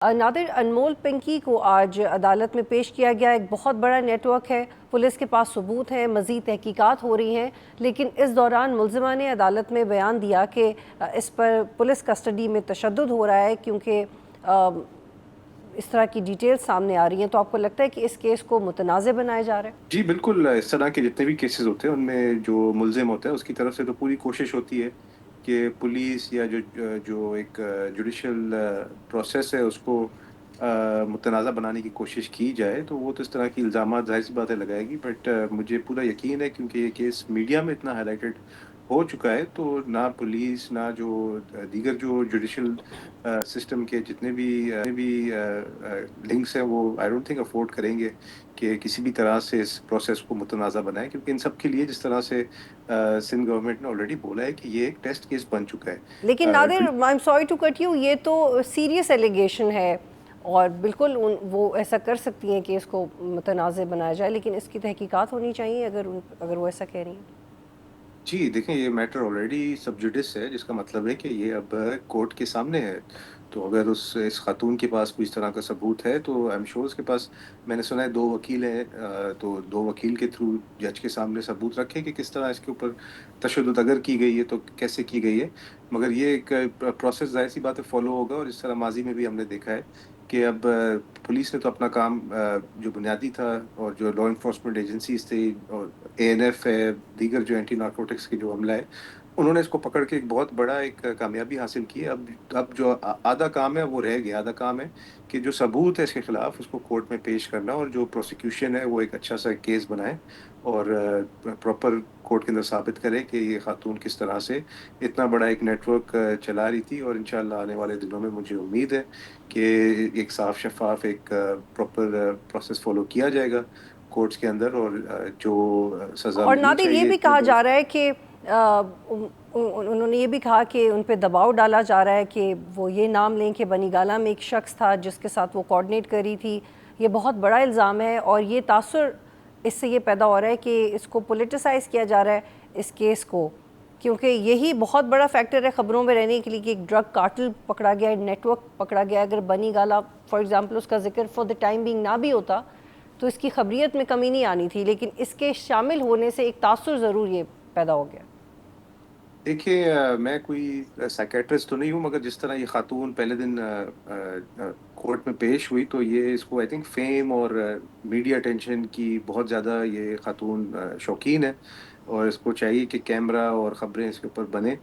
نادر، انمول پنکی کو آج عدالت میں پیش کیا گیا۔ ایک بہت بڑا نیٹ ورک ہے، پولیس کے پاس ثبوت ہیں، مزید تحقیقات ہو رہی ہیں، لیکن اس دوران ملزمہ نے عدالت میں بیان دیا کہ اس پر پولیس کسٹڈی میں تشدد ہو رہا ہے کیونکہ اس طرح کی ڈیٹیل سامنے آ رہی ہیں۔ تو آپ کو لگتا ہے کہ اس کیس کو متنازع بنایا جا رہا ہے؟ جی بالکل، اس طرح کے جتنے بھی کیسز ہوتے ہیں ان میں جو ملزم ہوتا ہے اس کی طرف سے تو پوری کوشش ہوتی ہے کہ پولیس یا جو ایک جوڈیشل پروسیس ہے اس کو متنازع بنانے کی کوشش کی جائے، تو وہ تو اس طرح کی الزامات ظاہر سی باتیں لگائے گی، بٹ مجھے پورا یقین ہے کیونکہ یہ کیس میڈیا میں اتنا ہائی لائٹڈ ہو چکا ہے، تو نہ پولیس نہ جو دیگر جو جوڈیشل سسٹم کے جتنے بھی لنکس ہیں وہ آئی ڈونٹ تھنک افورڈ کریں گے کہ کسی بھی طرح سے اس پروسیس کو متنازع بنائے، کیونکہ ان سب کے لیے جس طرح سے سندھ گورنمنٹ نے آلریڈی بولا ہے کہ یہ ایک ٹیسٹ کیس بن چکا لیکن ہے۔ Nadir, I am sorry to cut you, یہ تو سیریس ایلیگیشن ہے اور بالکل وہ ایسا کر سکتی ہیں کہ اس کو متنازع بنایا جائے، لیکن اس کی تحقیقات ہونی چاہیے اگر وہ ایسا کہہ رہی ہیں۔ جی دیکھیں، یہ میٹر آلریڈی سب جوڈس ہے، جس کا مطلب ہے کہ یہ اب کورٹ کے سامنے ہے، تو اگر اس خاتون کے پاس کوئی اس طرح کا ثبوت ہے تو ایم شور اس کے پاس، میں نے سنا ہے 2 وکیل ہیں، تو 2 وکیل کے تھرو جج کے سامنے ثبوت رکھے کہ کس طرح اس کے اوپر تشدد اگر کی گئی ہے تو کیسے کی گئی ہے، مگر یہ ایک پروسیس ظاہر سی بات ہے فالو ہوگا، اور اس طرح ماضی میں بھی ہم نے دیکھا ہے کہ اب پولیس نے تو اپنا کام جو بنیادی تھا، اور جو لا انفورسمنٹ ایجنسیز تھی اور اے این ایف ہے، دیگر جو اینٹی نارکوٹکس کی جو عملہ ہے، انہوں نے اس کو پکڑ کے ایک بہت بڑا ایک کامیابی حاصل کی ہے۔ اب جو آدھا کام ہے وہ رہ گیا، آدھا کام ہے کہ جو ثبوت ہے اس کے خلاف اس کو کورٹ میں پیش کرنا، اور جو پروسیکیوشن ہے وہ ایک اچھا سا کیس بنائے اور پراپر کورٹ کے اندر ثابت کرے کہ یہ خاتون کس طرح سے اتنا بڑا ایک نیٹ ورک چلا رہی تھی، اور انشاءاللہ آنے والے دنوں میں مجھے امید ہے کہ ایک صاف شفاف ایک پراپر پروسیس فالو کیا جائے گا کورٹس کے اندر، اور جو سزا اور ملنی نادر، یہ چاہیے بھی جو کہا جا رہا ہے کہ انہوں نے یہ بھی کہا کہ ان پہ دباؤ ڈالا جا رہا ہے کہ وہ یہ نام لیں کہ بنی گالہ میں ایک شخص تھا جس کے ساتھ وہ کوآرڈینیٹ کری تھی۔ یہ بہت بڑا الزام ہے، اور یہ تاثر اس سے یہ پیدا ہو رہا ہے کہ اس کو پولیٹیسائز کیا جا رہا ہے اس کیس کو، کیونکہ یہی بہت بڑا فیکٹر ہے خبروں میں رہنے کے لیے کہ ایک ڈرگ کارٹل پکڑا گیا ہے، نیٹ ورک پکڑا گیا ہے۔ اگر بنی گالہ فار ایگزامپل اس کا ذکر فار دا ٹائم بینگ نہ بھی ہوتا تو اس کی خبریت میں کمی نہیں آنی تھی، لیکن اس کے شامل ہونے سے ایک تاثر ضرور یہ پیدا ہو گیا۔ دیکھیے، میں کوئی سائیکیٹرسٹ تو نہیں ہوں، مگر جس طرح یہ خاتون پہلے دن کورٹ میں پیش ہوئی تو یہ اس کو آئی تھنک فیم اور میڈیا اٹینشن کی بہت زیادہ یہ خاتون شوقین ہے، اور اس کو چاہیے کہ کیمرہ اور خبریں اس کے اوپر بنے۔